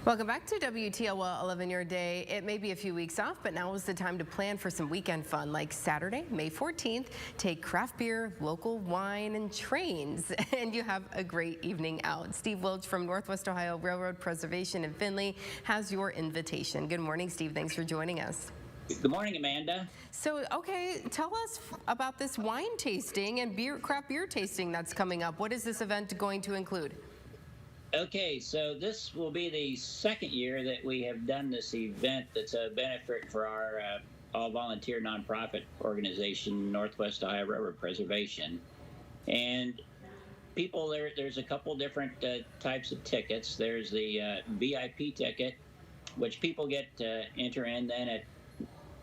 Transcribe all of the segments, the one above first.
Welcome back to WTLW 11 Your Day. It may be a few weeks off, but now is the time to plan for some weekend fun, like Saturday, May 14th. Take craft beer, local wine, and trains, and you have a great evening out. Steve Wilch from Northwest Ohio Railroad Preservation in Findlay has your invitation. Good morning, Steve. Thanks for joining us. Good morning, Amanda. So, okay, tell us about this wine tasting and craft beer tasting that's coming up. What is this event going to include? Okay, so this will be the second year that we have done this event that's a benefit for our all-volunteer nonprofit organization, Northwest Ohio Railroad Preservation. And people, there's a couple different types of tickets. There's the VIP ticket, which people get to enter in then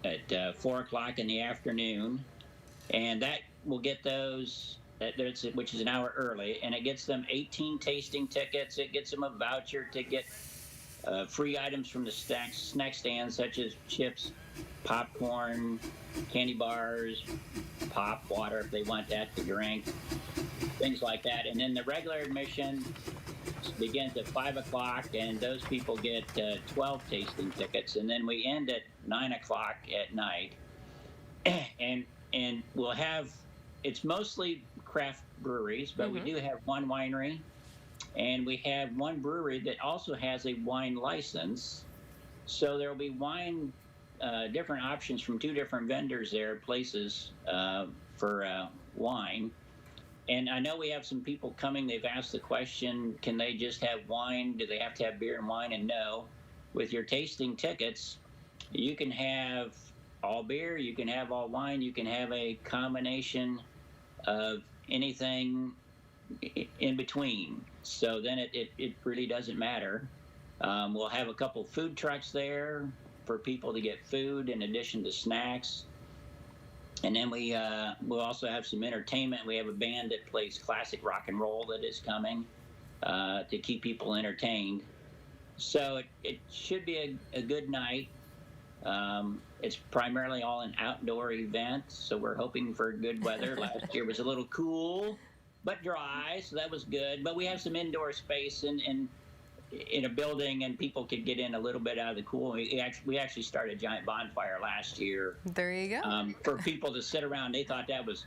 at 4 o'clock in the afternoon. And that will get those which is an hour early, and it gets them 18 tasting tickets. It gets them a voucher to get free items from the snack stand, such as chips, popcorn, candy bars, pop, water if they want that to drink, things like that. And then the regular admission begins at 5 o'clock, and those people get 12 tasting tickets. And then we end at 9 o'clock at night, and we'll have, it's mostly craft breweries, but we do have one winery, and we have one brewery that also has a wine license. So there will be wine, different options from two different vendors there, places for wine. And I know we have some people coming. They've asked the question, can they just have wine? Do they have to have beer and wine? And no. With your tasting tickets, you can have all beer, you can have all wine, you can have a combination of anything in between. So then it really doesn't matter. We'll have a couple food trucks there for people to get food in addition to snacks. And then we'll also have some entertainment. We have a band that plays classic rock and roll that is coming to keep people entertained. So it should be a good night. It's primarily all an outdoor event, so we're hoping for good weather. Last year was a little cool, but dry, so that was good. But we have some indoor space in a building, and people could get in a little bit out of the cool. We actually started a giant bonfire last year. There you go. For people to sit around. They thought that was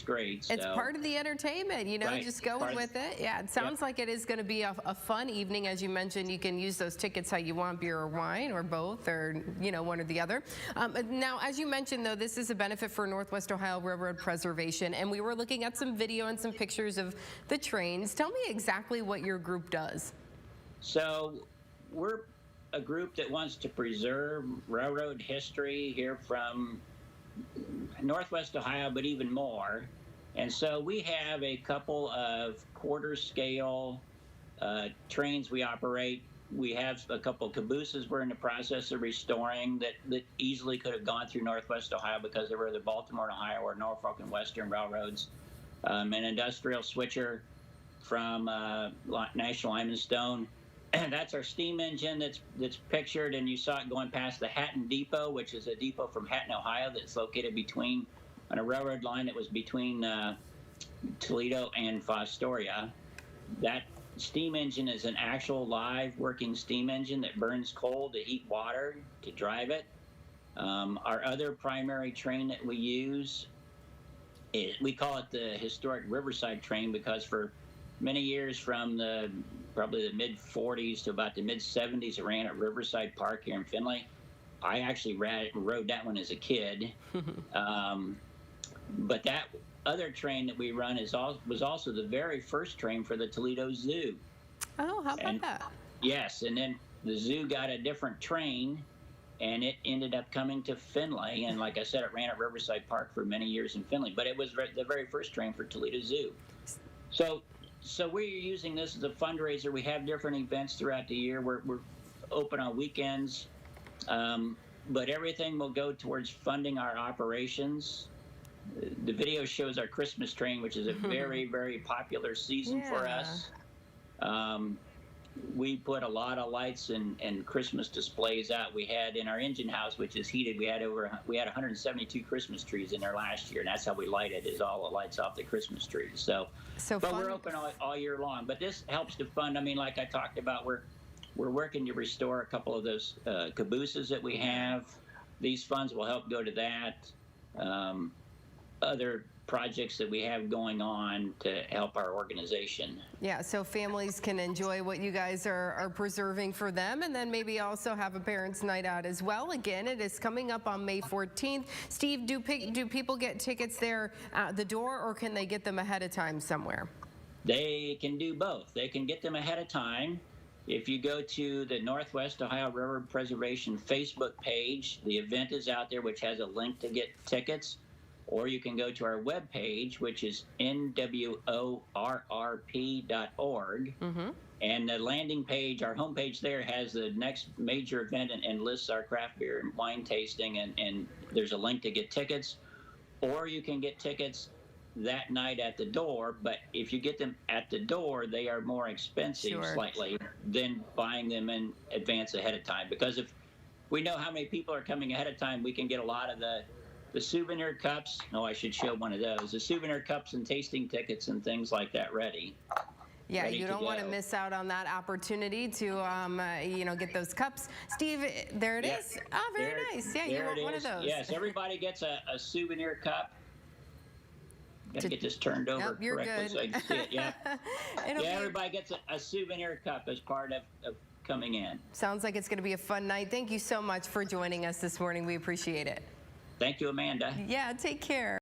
great. It's part of the entertainment, right. Just going with it. Yeah, it sounds like it is going to be a fun evening. As you mentioned, you can use those tickets how you want, beer or wine, or both, or one or the other. Now, as you mentioned, though, this is a benefit for Northwest Ohio Railroad Preservation, and we were looking at some video and some pictures of the trains. Tell me exactly what your group does. So we're a group that wants to preserve railroad history here from Northwest Ohio, but even more. And so we have a couple of quarter scale trains we operate. We have a couple of cabooses we're in the process of restoring that easily could have gone through Northwest Ohio because they were the Baltimore and Ohio or Norfolk and Western railroads. An industrial switcher from National Lime and Stone. That's our steam engine that's pictured, and you saw it going past the Hatton Depot, which is a depot from Hatton, Ohio, that's located on a railroad line that was between Toledo and Fostoria. That steam engine is an actual live working steam engine that burns coal to heat water to drive it. Our other primary train that we use, we call it the historic Riverside train because for many years from probably the mid-40s to about the mid-70s, it ran at Riverside Park here in Findlay. I actually rode that one as a kid. But that other train that we run was also the very first train for the Toledo Zoo. Oh, how about that? Yes, and then the zoo got a different train, and it ended up coming to Findlay. And like I said, it ran at Riverside Park for many years in Findlay. But it was the very first train for Toledo Zoo. So we're using this as a fundraiser. We have different events throughout the year. We're open on weekends, but everything will go towards funding our operations. The video shows our Christmas train, which is a very, very popular season for us. We put a lot of lights and Christmas displays out. We had in our engine house, which is heated, we had 172 Christmas trees in there last year, and that's how we light it, is all the lights off the Christmas trees. But we're open all year long. But this helps to fund. I mean, like I talked about, we're working to restore a couple of those cabooses that we have. These funds will help go to that. Other projects that we have going on to help our organization. Yeah, so families can enjoy what you guys are preserving for them, and then maybe also have a parents' night out as well. Again, it is coming up on May 14th. Steve, do people get tickets there at the door, or can they get them ahead of time somewhere? They can do both. They can get them ahead of time. If you go to the Northwest Ohio Railroad Preservation Facebook page, the event is out there, which has a link to get tickets. Or you can go to our webpage, which is nworrp.org. And the landing page, our homepage there, has the next major event and lists our craft beer and wine tasting. And there's a link to get tickets. Or you can get tickets that night at the door. But if you get them at the door, they are more expensive slightly than buying them in advance ahead of time. Because if we know how many people are coming ahead of time, we can get a lot of the souvenir cups. Oh, I should show one of those. The souvenir cups and tasting tickets and things like that ready. Yeah, you don't want to miss out on that opportunity to, get those cups. Steve, there it is. Oh, very nice. Yeah, you want one of those. Yes, everybody gets a souvenir cup. Got to get this turned over Nope, you're correctly good. so I can see it. Yeah, everybody gets a souvenir cup as part of coming in. Sounds like it's going to be a fun night. Thank you so much for joining us this morning. We appreciate it. Thank you, Amanda. Yeah, take care.